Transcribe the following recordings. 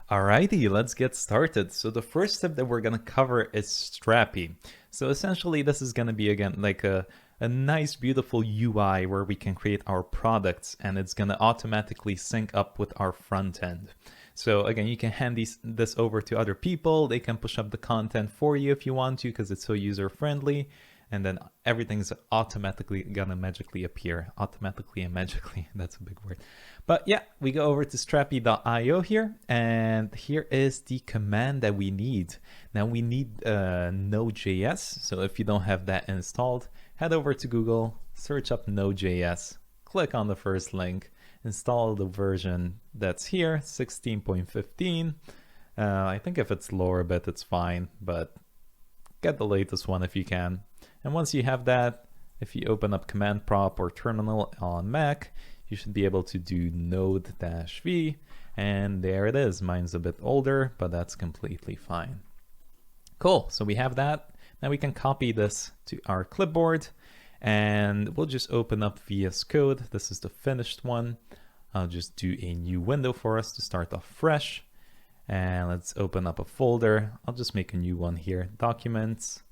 Alrighty, let's get started. So the first step that we're gonna cover is Strappy. So essentially this is gonna be again like a nice beautiful UI where we can create our products and it's gonna automatically sync up with our front end. So again, you can hand this over to other people. They can push up the content for you if you want to because it's so user friendly. And then everything's automatically gonna magically appear. Automatically and magically, that's a big word. But yeah, we go over to strappy.io here, and here is the command that we need. Now we need Node.js, so if you don't have that installed, head over to Google, search up Node.js, click on the first link, install the version that's here, 16.15. I think if it's lower a bit, it's fine, but get the latest one if you can. And once you have that, if you open up command prompt or terminal on Mac, you should be able to do node-v, and there it is. Mine's a bit older, but that's completely fine. Cool, so we have that. Now we can copy this to our clipboard, and we'll just open up VS Code. This is the finished one. I'll just do a new window for us to start off fresh. And let's open up a folder. I'll just make a new one here, documents,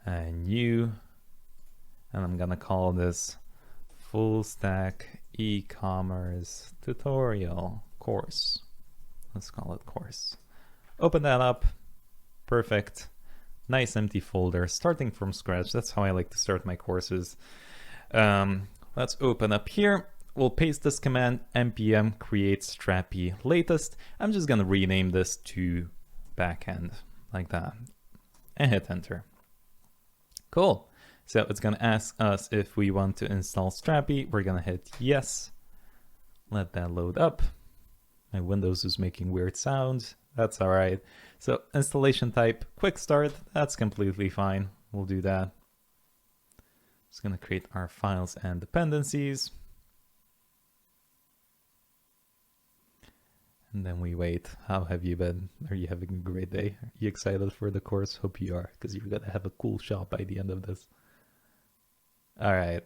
new, and I'm gonna call this full stack e-commerce tutorial course. Let's call it course. Open that up, perfect. Nice empty folder, starting from scratch. That's how I like to start my courses. Let's open up here. We'll paste this command, npm create strappy latest. I'm just gonna rename this to backend like that and hit enter. Cool. So it's gonna ask us if we want to install Strappy. We're gonna hit yes. Let that load up. My Windows is making weird sounds. That's all right. So installation type, quick start. That's completely fine. We'll do that. Just gonna create our files and dependencies. And then we wait. How have you been? Are you having a great day? Are you excited for the course? Hope you are, because you're gonna have a cool shop by the end of this. All right.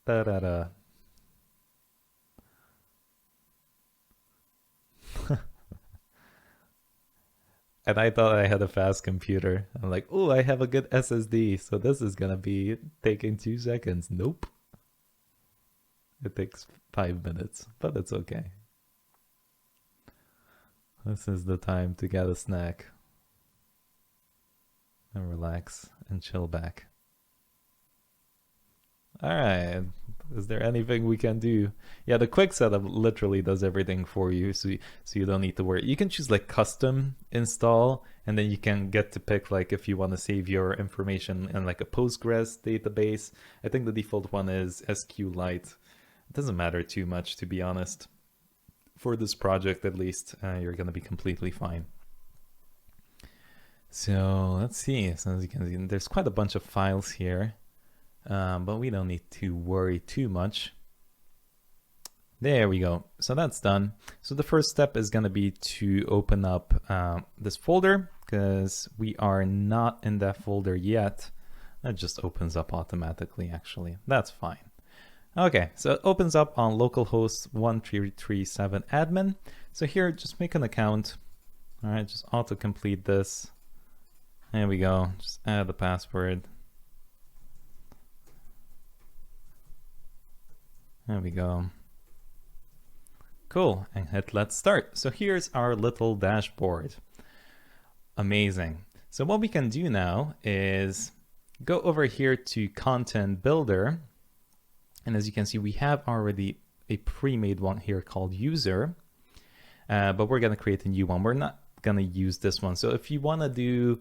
Da-da-da. And I thought I had a fast computer. I'm like, oh, I have a good SSD, so this is gonna be taking 2 seconds. Nope. It takes 5 minutes, but it's okay. This is the time to get a snack and relax and chill back. All right, is there anything we can do? Yeah, the quick setup literally does everything for you, so you don't need to worry. You can choose like custom install, and then you can get to pick like if you want to save your information in like a Postgres database. I think the default one is SQLite. It doesn't matter too much, to be honest. For this project, at least, you're going to be completely fine. So let's see. So as you can see, there's quite a bunch of files here, but we don't need to worry too much. There we go. So that's done. So the first step is going to be to open up this folder, because we are not in that folder yet. That just opens up automatically, actually. That's fine. Okay, so it opens up on localhost 1337 admin. So here, just make an account. All right, just auto-complete this. There we go, just add the password. There we go. Cool, and hit let's start. So here's our little dashboard. Amazing. So what we can do now is go over here to Content Builder. And as you can see, we have already a pre-made one here called user, but we're going to create a new one. We're not going to use this one. So if you want to do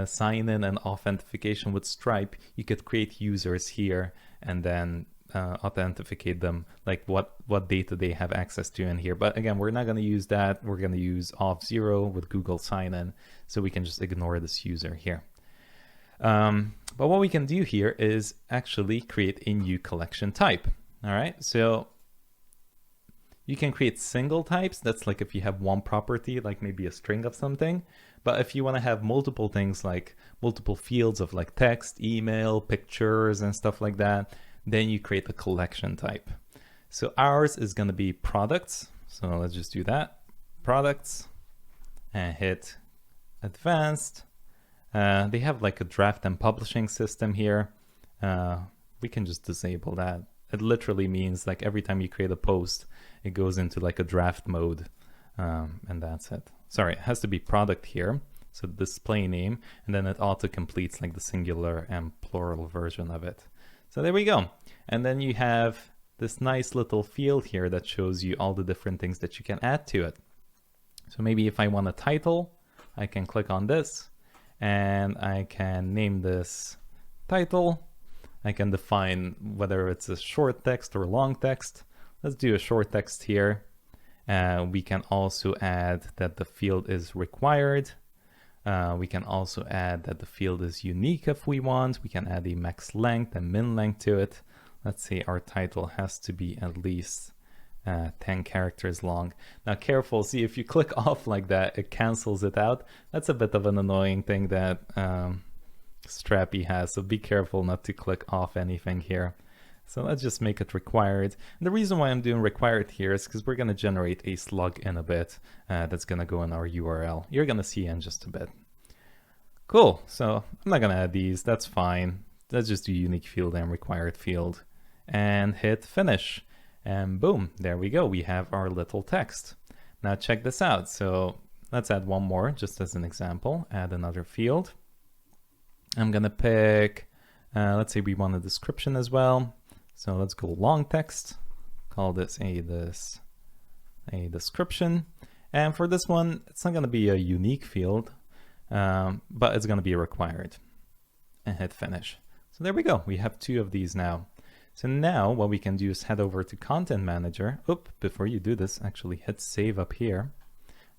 sign in and authentication with Stripe, you could create users here and then authenticate them, like what data they have access to in here. But again, we're not going to use that. We're going to use auth0 with Google sign in. So we can just ignore this user here. But what we can do here is actually create a new collection type. All right, so you can create single types. That's like if you have one property, like maybe a string of something. But if you want to have multiple things, like multiple fields of like text, email, pictures, and stuff like that, then you create a collection type. So ours is going to be products. So let's just do that. Products. and hit advanced. They have like a draft and publishing system here. We can just disable that. It literally means like every time you create a post, it goes into like a draft mode, and that's it. Sorry, it has to be product here. So display name, and then it auto completes like the singular and plural version of it. So there we go. And then you have this nice little field here that shows you all the different things that you can add to it. So maybe if I want a title, I can click on this and I can name this title. I can define whether it's a short text or long text. Let's do a short text here. We can also add that the field is required. We can also add that the field is unique if we want. We can add a max length and min length to it. Let's say our title has to be at least 10 characters long. Now careful, see if you click off like that, it cancels it out. That's a bit of an annoying thing that Strappy has, so be careful not to click off anything here. So let's just make it required. And the reason why I'm doing required here is because we're going to generate a slug in a bit that's going to go in our URL. You're going to see in just a bit. Cool, so I'm not going to add these, that's fine. Let's just do unique field and required field and hit finish. And boom, there we go. We have our little text. Now check this out. So let's add one more just as an example. Add another field. I'm going to pick, let's say we want a description as well. So let's go long text, call this a description. And for this one, it's not going to be a unique field, but it's going to be required. And hit finish. So there we go. We have 2 of these now. So now what we can do is head over to Content Manager. Before you do this, actually hit save up here.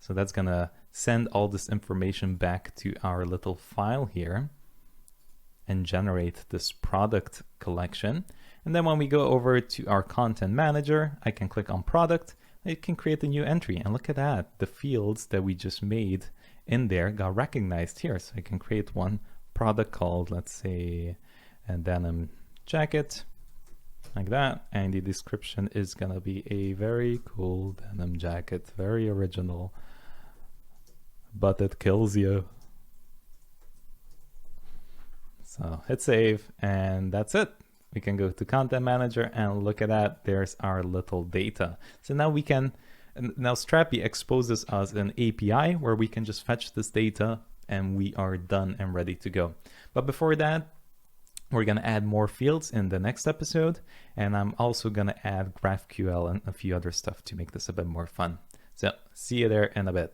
So that's going to send all this information back to our little file here and generate this product collection. And then when we go over to our Content Manager, I can click on product. It can create a new entry, and look at that. The fields that we just made in there got recognized here. So I can create one product called, let's say, a denim jacket, like that. And the description is gonna be a very cool denim jacket, very original, but it kills you. So hit save, and that's it. We can go to Content Manager and look at that. There's our little data. So now we can, now Strappy exposes us an API where we can just fetch this data and we are done and ready to go. But before that, we're going to add more fields in the next episode. And I'm also going to add GraphQL and a few other stuff to make this a bit more fun. So see you there in a bit.